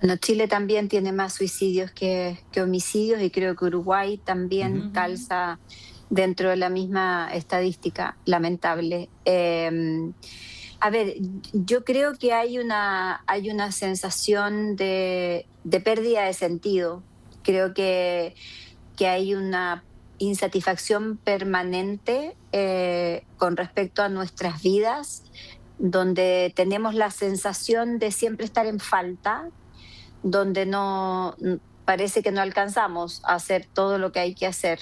Bueno, Chile también tiene más suicidios que homicidios y creo que Uruguay también Ujú. calza dentro de la misma estadística lamentable. A ver, yo creo que hay una sensación de pérdida de sentido. Creo que hay una insatisfacción permanente con respecto a nuestras vidas, donde tenemos la sensación de siempre estar en falta, donde parece que no alcanzamos a hacer todo lo que hay que hacer.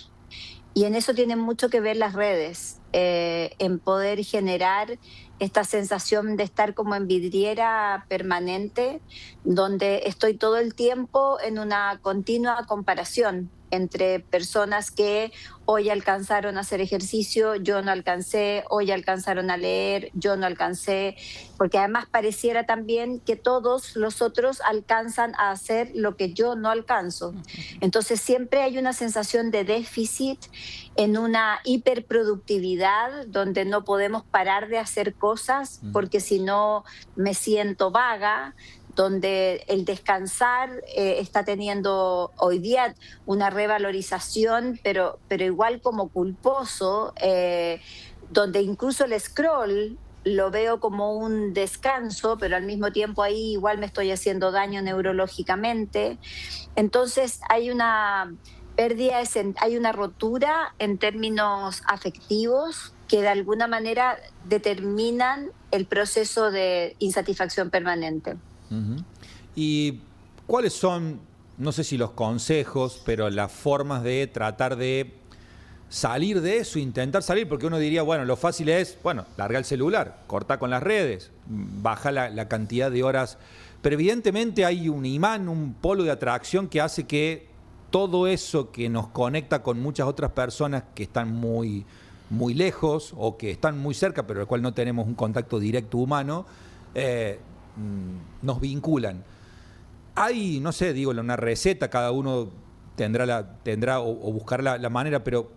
Y en eso tienen mucho que ver las redes, en poder generar esta sensación de estar como en vidriera permanente, donde estoy todo el tiempo en una continua comparación entre personas que hoy alcanzaron a hacer ejercicio, yo no alcancé, hoy alcanzaron a leer, yo no alcancé, porque además pareciera también que todos los otros alcanzan a hacer lo que yo no alcanzo. Entonces siempre hay una sensación de déficit, en una hiperproductividad donde no podemos parar de hacer cosas Ujú. porque si no me siento vaga, donde el descansar está teniendo hoy día una revalorización, pero igual como culposo, donde incluso el scroll lo veo como un descanso, pero al mismo tiempo ahí igual me estoy haciendo daño neurológicamente. Entonces hay una hay una rotura en términos afectivos que de alguna manera determinan el proceso de insatisfacción permanente. Ujú. ¿Y cuáles son, no sé si los consejos, pero las formas de tratar de salir de eso, intentar salir? Porque uno diría, bueno, lo fácil es, bueno, larga el celular, corta con las redes, baja la cantidad de horas. Pero evidentemente hay un imán, un polo de atracción que hace que todo eso que nos conecta con muchas otras personas que están muy lejos o que están muy cerca, pero al cual no tenemos un contacto directo humano, eh, nos vinculan. Hay, no sé, digo, una receta, cada uno tendrá o buscar la manera, pero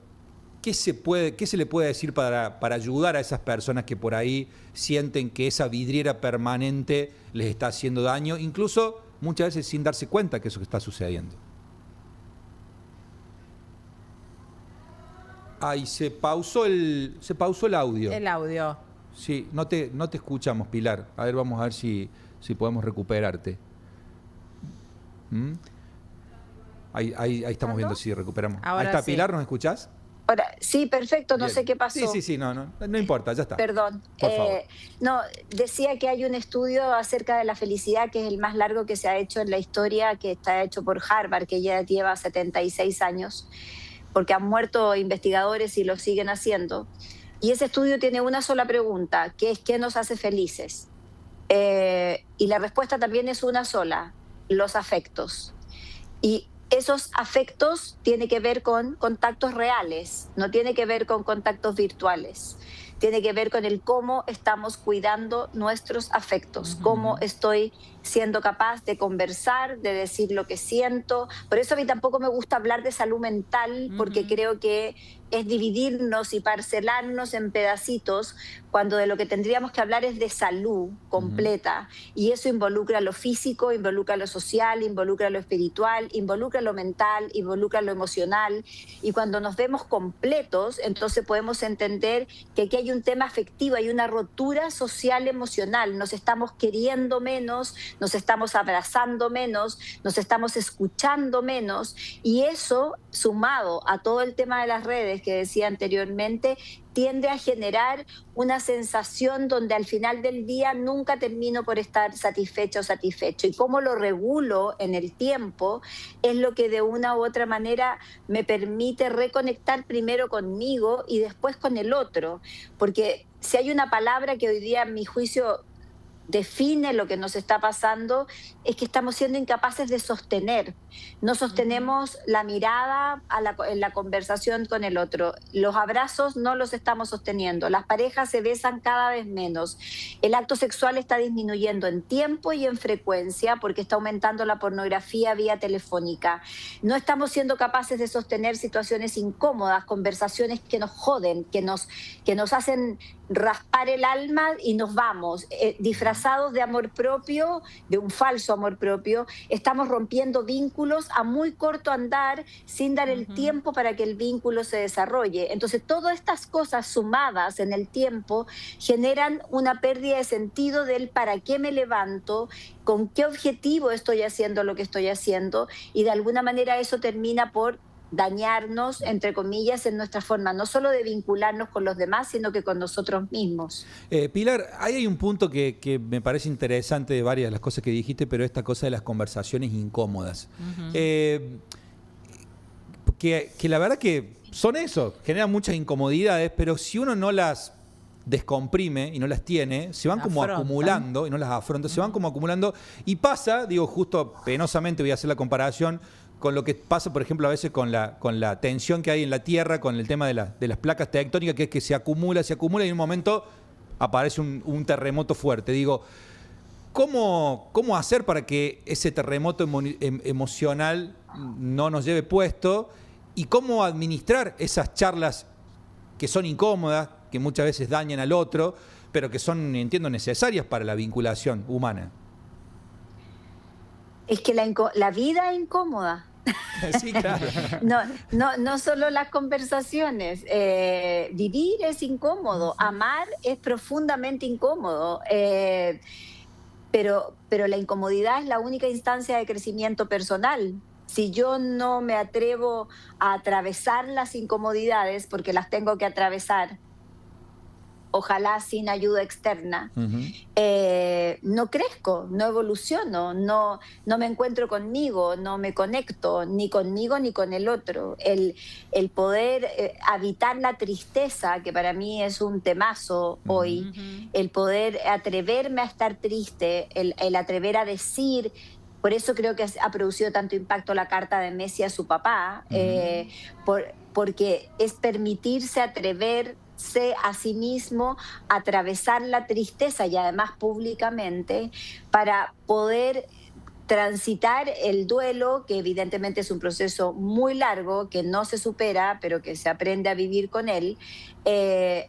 ¿qué se le puede decir para ayudar a esas personas que por ahí sienten que esa vidriera permanente les está haciendo daño, incluso muchas veces sin darse cuenta que eso está sucediendo? Ay, se pausó el audio. El audio. Sí, no te escuchamos, Pilar. A ver, vamos a ver si podemos recuperarte. ¿Mm? Ahí estamos viendo ¿Aló? si recuperamos. Ahí Ahora está, sí. Pilar, ¿nos escuchás? Ahora, sí, perfecto, no sé Bien. qué Sí, sí, pasó. sí, no importa, ya está. Perdón. Por favor. No, decía que hay un estudio acerca de la felicidad que es el más largo que se ha hecho en la historia, que está hecho por Harvard, que ya lleva 76 años, porque han muerto investigadores y lo siguen haciendo. Y ese estudio tiene una sola pregunta, que es ¿qué nos hace felices? Y la respuesta también es una sola, los afectos. Y esos afectos tienen que ver con contactos reales, no tiene que ver con contactos virtuales. Tiene que ver con el cómo estamos cuidando nuestros afectos, Ujú. cómo estoy siendo capaz de conversar, de decir lo que siento. Por eso a mí tampoco me gusta hablar de salud mental, porque Ujú. creo que es dividirnos y parcelarnos en pedacitos, cuando de lo que tendríamos que hablar es de salud Ujú. completa. Y eso involucra lo físico, involucra lo social, involucra lo espiritual, involucra lo mental, involucra lo emocional. Y cuando nos vemos completos, entonces podemos entender que aquí hay un tema afectivo, hay una rotura social emocional. Nos estamos queriendo menos, nos estamos abrazando menos, nos estamos escuchando menos. Y eso, sumado a todo el tema de las redes que decía anteriormente, tiende a generar una sensación donde al final del día nunca termino por estar satisfecha o satisfecho. Y cómo lo regulo en el tiempo es lo que de una u otra manera me permite reconectar primero conmigo y después con el otro. Porque si hay una palabra que hoy día, en mi juicio, define lo que nos está pasando, es que estamos siendo incapaces de sostener. No Ujú. sostenemos la mirada en la conversación con el otro. Los abrazos no los estamos sosteniendo. Las parejas se besan cada vez menos. El acto sexual está disminuyendo en tiempo y en frecuencia porque está aumentando la pornografía vía telefónica. No estamos siendo capaces de sostener situaciones incómodas, conversaciones que nos joden, que nos hacen raspar el alma y nos vamos, disfrazados de amor propio, de un falso amor propio, estamos rompiendo vínculos a muy corto andar sin dar el tiempo para que el vínculo se desarrolle. Entonces, todas estas cosas sumadas en el tiempo generan una pérdida de sentido del para qué me levanto, con qué objetivo estoy haciendo lo que estoy haciendo, y de alguna manera eso termina por dañarnos, entre comillas, en nuestra forma, no solo de vincularnos con los demás, sino que con nosotros mismos. Pilar, ahí hay un punto que me parece interesante de varias de las cosas que dijiste, pero esta cosa de las conversaciones incómodas. Que la verdad que son eso, generan muchas incomodidades, pero si uno no las descomprime y no las tiene, se van como acumulando y no las afronta, se van como acumulando y pasa, digo, justo penosamente voy a hacer la comparación con lo que pasa, por ejemplo, a veces con la tensión que hay en la Tierra, con el tema de las placas tectónicas, que es que se acumula y en un momento aparece un terremoto fuerte. Digo, ¿cómo hacer para que ese terremoto emocional no nos lleve puesto? ¿Y cómo administrar esas charlas que son incómodas, que muchas veces dañan al otro, pero que son, entiendo, necesarias para la vinculación humana? Es que la vida es incómoda. Sí, claro. No solo las conversaciones. Vivir es incómodo, amar es profundamente incómodo. Pero la incomodidad es la única instancia de crecimiento personal. Si yo no me atrevo a atravesar las incomodidades, porque las tengo que atravesar, ojalá sin ayuda externa, no crezco, no evoluciono, no me encuentro conmigo, no me conecto ni conmigo ni con el otro. El poder habitar la tristeza, que para mí es un temazo hoy, el poder atreverme a estar triste, el atrever a decir. Por eso creo que ha producido tanto impacto la carta de Messi a su papá, porque es permitirse atreverse a sí mismo, atravesar la tristeza y además públicamente, para poder transitar el duelo, que evidentemente es un proceso muy largo, que no se supera, pero que se aprende a vivir con él,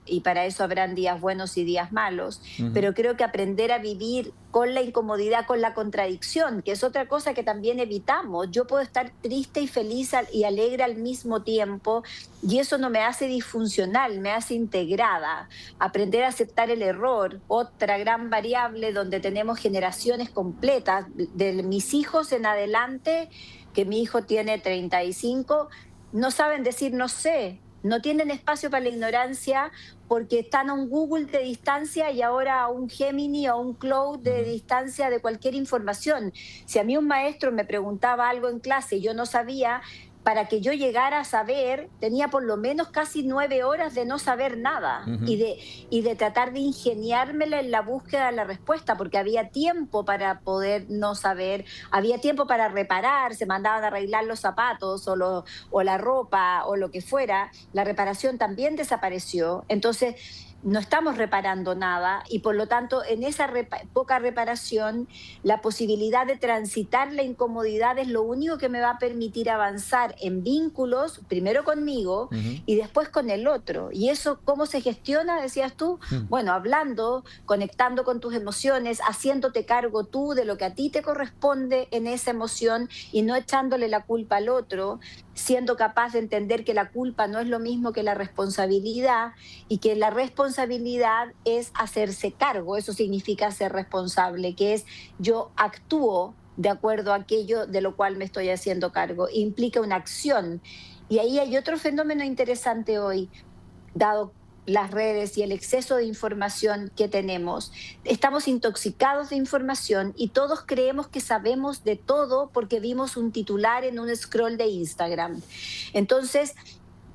y para eso habrán días buenos y días malos, pero creo que aprender a vivir con la incomodidad, con la contradicción, que es otra cosa que también evitamos. Yo puedo estar triste y feliz y alegre al mismo tiempo, y eso no me hace disfuncional, me hace integrada. Aprender a aceptar el error, otra gran variable donde tenemos generaciones completas, de mis hijos en adelante, que mi hijo tiene 35, no saben decir no sé, no tienen espacio para la ignorancia porque están a un Google de distancia y ahora a un Gemini o a un Cloud de distancia de cualquier información. Si a mí un maestro me preguntaba algo en clase y yo no sabía, para que yo llegara a saber, tenía por lo menos casi 9 horas de no saber nada y de tratar de ingeniármela en la búsqueda de la respuesta, porque había tiempo para poder no saber, había tiempo para reparar, se mandaban a arreglar los zapatos o la ropa o lo que fuera, la reparación también desapareció. Entonces, no estamos reparando nada y por lo tanto en esa poca reparación la posibilidad de transitar la incomodidad es lo único que me va a permitir avanzar en vínculos, primero conmigo y después con el otro. Y eso, ¿cómo se gestiona? Decías tú, bueno, hablando, conectando con tus emociones, haciéndote cargo tú de lo que a ti te corresponde en esa emoción y no echándole la culpa al otro, siendo capaz de entender que la culpa no es lo mismo que la responsabilidad y que la responsabilidad es hacerse cargo. Eso significa ser responsable, que es yo actúo de acuerdo a aquello de lo cual me estoy haciendo cargo. Implica una acción. Y ahí hay otro fenómeno interesante hoy, dado las redes y el exceso de información que tenemos. Estamos intoxicados de información y todos creemos que sabemos de todo porque vimos un titular en un scroll de Instagram. Entonces,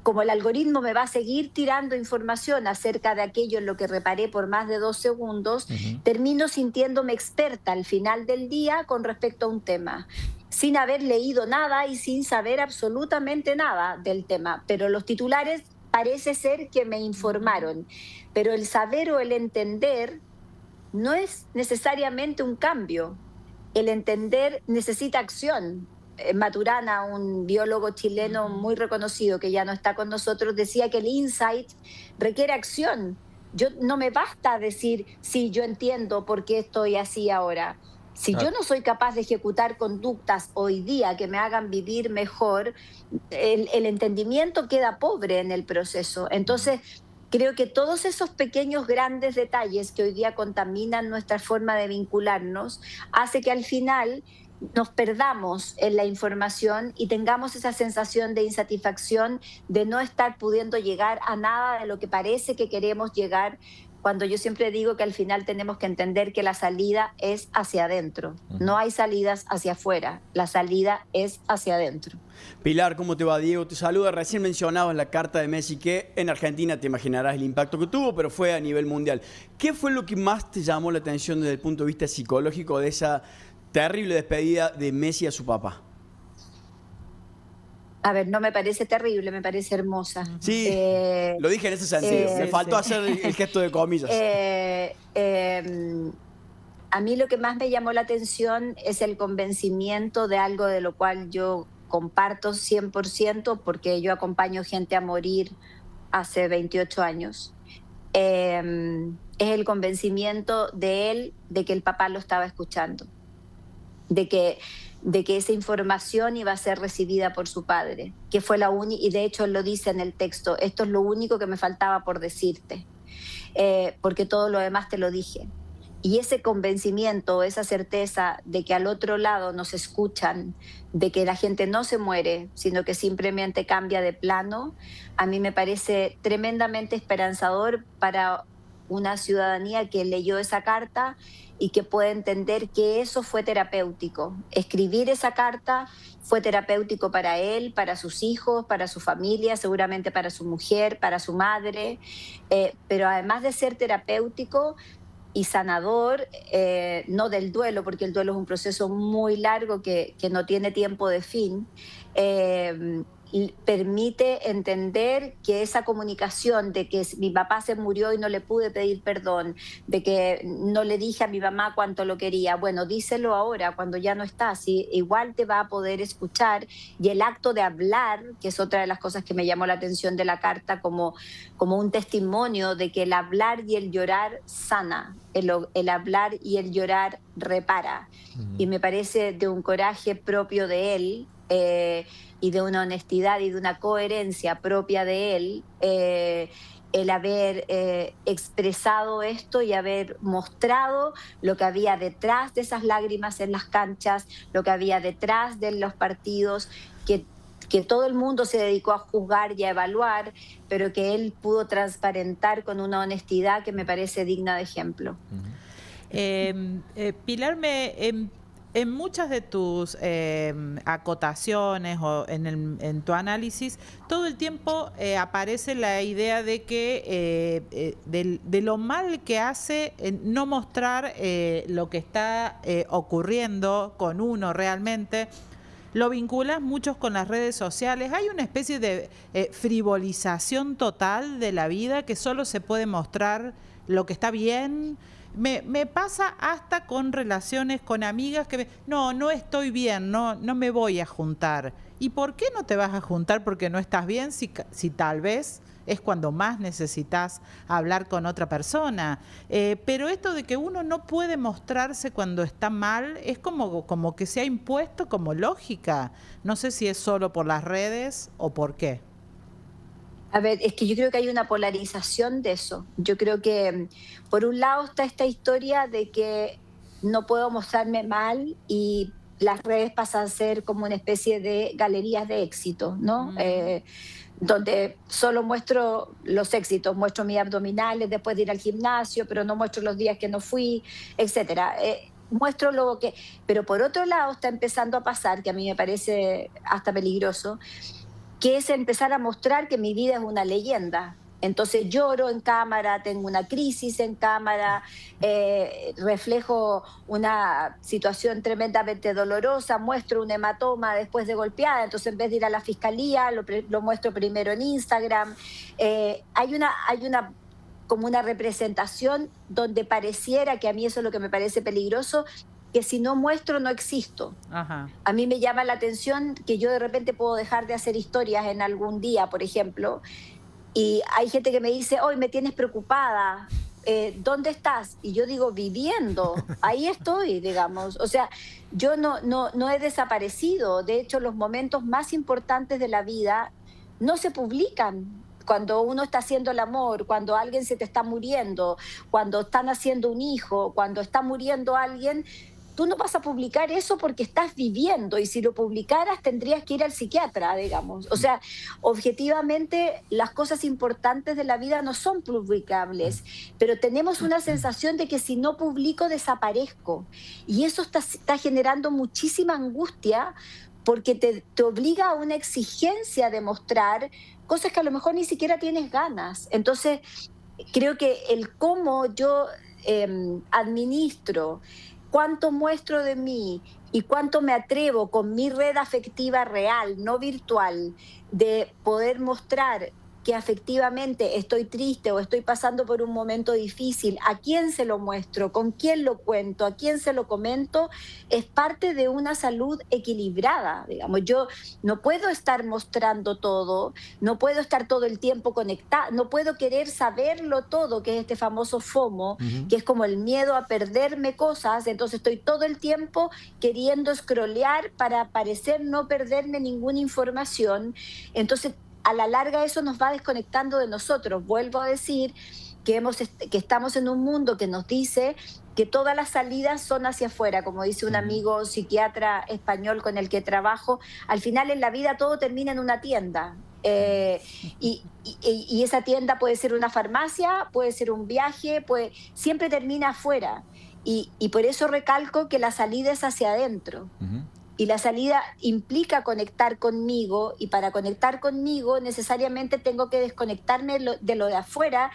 como el algoritmo me va a seguir tirando información acerca de aquello en lo que reparé por más de 2 segundos, termino sintiéndome experta al final del día con respecto a un tema, sin haber leído nada y sin saber absolutamente nada del tema. Pero los titulares parece ser que me informaron, pero el saber o el entender no es necesariamente un cambio. El entender necesita acción. Maturana, un biólogo chileno muy reconocido que ya no está con nosotros, decía que el insight requiere acción. yo no me basta decir, sí, yo entiendo por qué estoy así ahora. Si yo Claro. no soy capaz de ejecutar conductas hoy día que me hagan vivir mejor, el entendimiento queda pobre en el proceso. Entonces, creo que todos esos pequeños, grandes detalles que hoy día contaminan nuestra forma de vincularnos, hace que al final nos perdamos en la información y tengamos esa sensación de insatisfacción, de no estar pudiendo llegar a nada de lo que parece que queremos llegar, cuando yo siempre digo que al final tenemos que entender que la salida es hacia adentro. No hay salidas hacia afuera, la salida es hacia adentro. Pilar, ¿cómo te va? Diego te saluda. Recién mencionabas la carta de Messi, que en Argentina te imaginarás el impacto que tuvo, pero fue a nivel mundial. ¿Qué fue lo que más te llamó la atención desde el punto de vista psicológico de esa terrible despedida de Messi a su papá? A ver, no me parece terrible, me parece hermosa. Sí, lo dije en ese sentido. Me faltó hacer el gesto de comillas. A mí lo que más me llamó la atención es el convencimiento de algo de lo cual yo comparto 100%, porque yo acompaño gente a morir hace 28 años. Es el convencimiento de él de que el papá lo estaba escuchando, de que esa información iba a ser recibida por su padre, que fue la única, y de hecho él lo dice en el texto, esto es lo único que me faltaba por decirte, porque todo lo demás te lo dije. Y ese convencimiento, esa certeza de que al otro lado nos escuchan, de que la gente no se muere, sino que simplemente cambia de plano, a mí me parece tremendamente esperanzador para una ciudadanía que leyó esa carta y que puede entender que eso fue terapéutico. Escribir esa carta fue terapéutico para él, para sus hijos, para su familia, seguramente para su mujer, para su madre, pero además de ser terapéutico y sanador, no del duelo, porque el duelo es un proceso muy largo que no tiene tiempo de fin, permite entender que esa comunicación de que mi papá se murió y no le pude pedir perdón, de que no le dije a mi mamá cuánto lo quería, bueno, díselo ahora cuando ya no estás, y igual te va a poder escuchar. Y el acto de hablar, que es otra de las cosas que me llamó la atención de la carta, como un testimonio de que el hablar y el llorar sana, el hablar y el llorar repara. Y me parece de un coraje propio de él, y de una honestidad y de una coherencia propia de él, el haber expresado esto y haber mostrado lo que había detrás de esas lágrimas en las canchas, lo que había detrás de los partidos, que todo el mundo se dedicó a juzgar y a evaluar, pero que él pudo transparentar con una honestidad que me parece digna de ejemplo. Pilar, en muchas de tus acotaciones o en tu análisis, todo el tiempo aparece la idea de que de lo mal que hace no mostrar lo que está ocurriendo con uno realmente. Lo vinculas muchos con las redes sociales. Hay una especie de frivolización total de la vida, que solo se puede mostrar lo que está bien. Me pasa hasta con relaciones con amigas que no estoy bien, no me voy a juntar. ¿Y por qué no te vas a juntar porque no estás bien si tal vez es cuando más necesitas hablar con otra persona? Pero esto de que uno no puede mostrarse cuando está mal es como que se ha impuesto como lógica. No sé si es solo por las redes o por qué. A ver, es que yo creo que hay una polarización de eso. Yo creo que por un lado está esta historia de que no puedo mostrarme mal y las redes pasan a ser como una especie de galerías de éxito, ¿no? Donde solo muestro los éxitos, muestro mis abdominales después de ir al gimnasio, pero no muestro los días que no fui, etcétera. Muestro lo que... Pero por otro lado está empezando a pasar, que a mí me parece hasta peligroso, que es empezar a mostrar que mi vida es una leyenda. Entonces lloro en cámara, tengo una crisis en cámara, reflejo una situación tremendamente dolorosa, muestro un hematoma después de golpeada, entonces en vez de ir a la fiscalía lo muestro primero en Instagram. Hay una como una representación donde pareciera, que a mí eso es lo que me parece peligroso, que si no muestro no existo. Ajá. A mí me llama la atención que yo de repente puedo dejar de hacer historias en algún día, por ejemplo, Y hay gente que me dice, hoy me tienes preocupada, ¿dónde estás? Y yo digo, viviendo, ahí estoy, digamos. O sea, yo no he desaparecido. De hecho, los momentos más importantes de la vida no se publican. Cuando uno está haciendo el amor, cuando alguien se te está muriendo, cuando están haciendo un hijo, cuando está muriendo alguien, tú no vas a publicar eso porque estás viviendo, y si lo publicaras tendrías que ir al psiquiatra, digamos. O sea, objetivamente las cosas importantes de la vida no son publicables, pero tenemos una sensación de que si no publico desaparezco, y eso está generando muchísima angustia porque te obliga a una exigencia de mostrar cosas que a lo mejor ni siquiera tienes ganas. Entonces, creo que el cómo yo administro, cuánto muestro de mí y cuánto me atrevo con mi red afectiva real, no virtual, de poder mostrar que afectivamente estoy triste o estoy pasando por un momento difícil, a quién se lo muestro, con quién lo cuento, a quién se lo comento, es parte de una salud equilibrada, digamos. Yo no puedo estar mostrando todo, no puedo estar todo el tiempo conectada, no puedo querer saberlo todo, que es este famoso FOMO, que es como el miedo a perderme cosas, entonces estoy todo el tiempo queriendo scrollear para parecer no perderme ninguna información. Entonces, a la larga eso nos va desconectando de nosotros. Vuelvo a decir que estamos en un mundo que nos dice que todas las salidas son hacia afuera, como dice un amigo psiquiatra español con el que trabajo. Al final en la vida todo termina en una tienda. Y esa tienda puede ser una farmacia, puede ser un viaje, siempre termina afuera. Y por eso recalco que la salida es hacia adentro. Y la salida implica conectar conmigo, y para conectar conmigo necesariamente tengo que desconectarme de lo de afuera,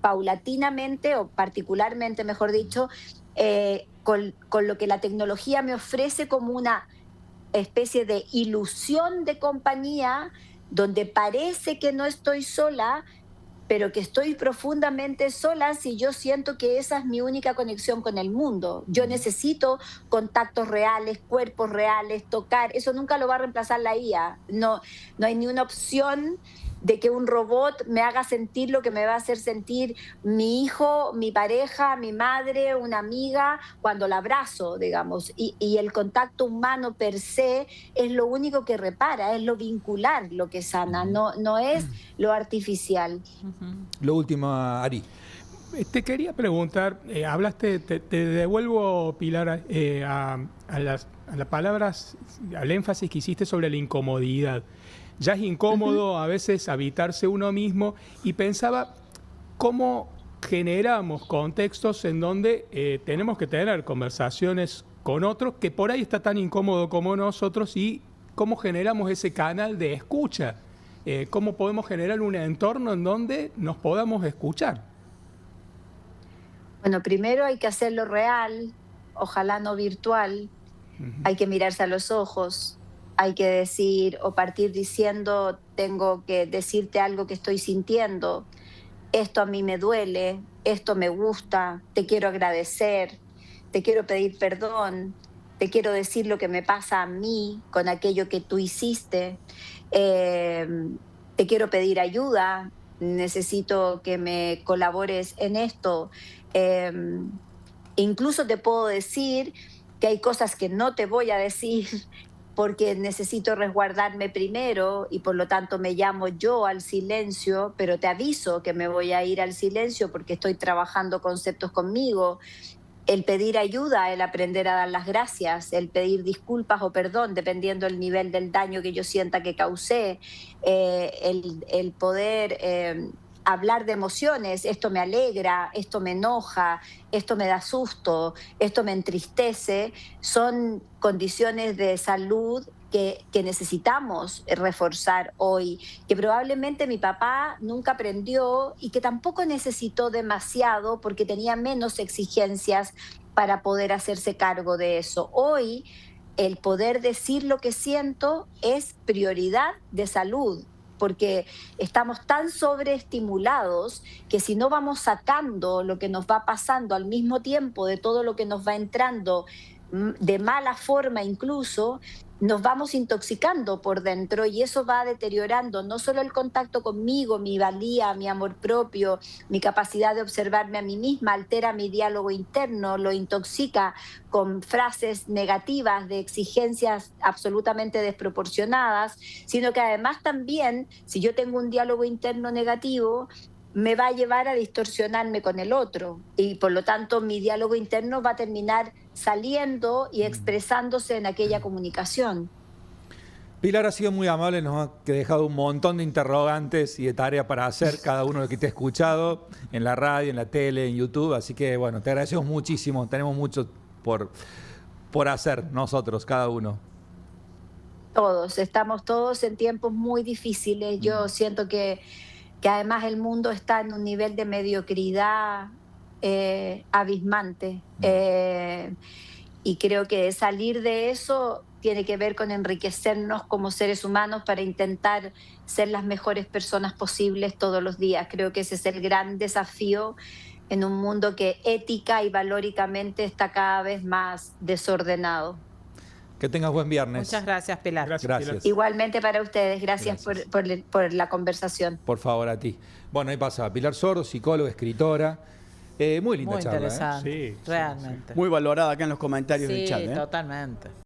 paulatinamente o particularmente, mejor dicho, con lo que la tecnología me ofrece como una especie de ilusión de compañía, donde parece que no estoy sola, pero que estoy profundamente sola si yo siento que esa es mi única conexión con el mundo. Yo necesito contactos reales, cuerpos reales, tocar. Eso nunca lo va a reemplazar la IA. No hay ni una opción de que un robot me haga sentir lo que me va a hacer sentir mi hijo, mi pareja, mi madre, una amiga, cuando la abrazo, digamos. Y el contacto humano per se es lo único que repara, es lo vincular lo que sana, no es lo artificial. Lo último, Ari. Te quería preguntar, hablaste, te devuelvo, Pilar, a las palabras, al énfasis que hiciste sobre la incomodidad. Ya es incómodo a veces habitarse uno mismo, y pensaba cómo generamos contextos en donde tenemos que tener conversaciones con otros que por ahí está tan incómodo como nosotros, y cómo generamos ese canal de escucha, cómo podemos generar un entorno en donde nos podamos escuchar. Bueno, primero hay que hacerlo real, ojalá no virtual. Hay que mirarse a los ojos. Hay que decir o partir diciendo, tengo que decirte algo que estoy sintiendo, esto a mí me duele, esto me gusta, te quiero agradecer, te quiero pedir perdón, te quiero decir lo que me pasa a mí con aquello que tú hiciste, te quiero pedir ayuda, necesito que me colabores en esto. Incluso te puedo decir que hay cosas que no te voy a decir porque necesito resguardarme primero, y por lo tanto me llamo yo al silencio, pero te aviso que me voy a ir al silencio porque estoy trabajando conceptos conmigo. El pedir ayuda, el aprender a dar las gracias, el pedir disculpas o perdón, dependiendo del nivel del daño que yo sienta que causé, el poder hablar de emociones, esto me alegra, esto me enoja, esto me da susto, esto me entristece, son condiciones de salud que necesitamos reforzar hoy, que probablemente mi papá nunca aprendió y que tampoco necesitó demasiado porque tenía menos exigencias para poder hacerse cargo de eso. Hoy el poder decir lo que siento es prioridad de salud, porque estamos tan sobreestimulados que si no vamos sacando lo que nos va pasando al mismo tiempo de todo lo que nos va entrando de mala forma incluso, nos vamos intoxicando por dentro y eso va deteriorando no solo el contacto conmigo, mi valía, mi amor propio, mi capacidad de observarme a mí misma, altera mi diálogo interno, lo intoxica con frases negativas de exigencias absolutamente desproporcionadas, sino que además también, si yo tengo un diálogo interno negativo, me va a llevar a distorsionarme con el otro y por lo tanto mi diálogo interno va a terminar saliendo y expresándose en aquella comunicación. Pilar ha sido muy amable, nos ha dejado un montón de interrogantes y de tarea para hacer cada uno de que te ha escuchado en la radio, en la tele, en YouTube, así que bueno, te agradecemos muchísimo, tenemos mucho por hacer nosotros, cada uno. Estamos todos en tiempos muy difíciles, yo siento que además el mundo está en un nivel de mediocridad abismante. Y creo que salir de eso tiene que ver con enriquecernos como seres humanos para intentar ser las mejores personas posibles todos los días. Creo que ese es el gran desafío en un mundo que ética y valóricamente está cada vez más desordenado. Que tengas buen viernes. Muchas gracias, Pilar. Gracias. Igualmente para ustedes, gracias. Por la conversación. Por favor, a ti. Bueno, ahí pasa Pilar Sordo, psicóloga, escritora. Muy linda Muy charla. interesante, Sí, realmente. Muy valorada acá en los comentarios del Sí, chat. totalmente.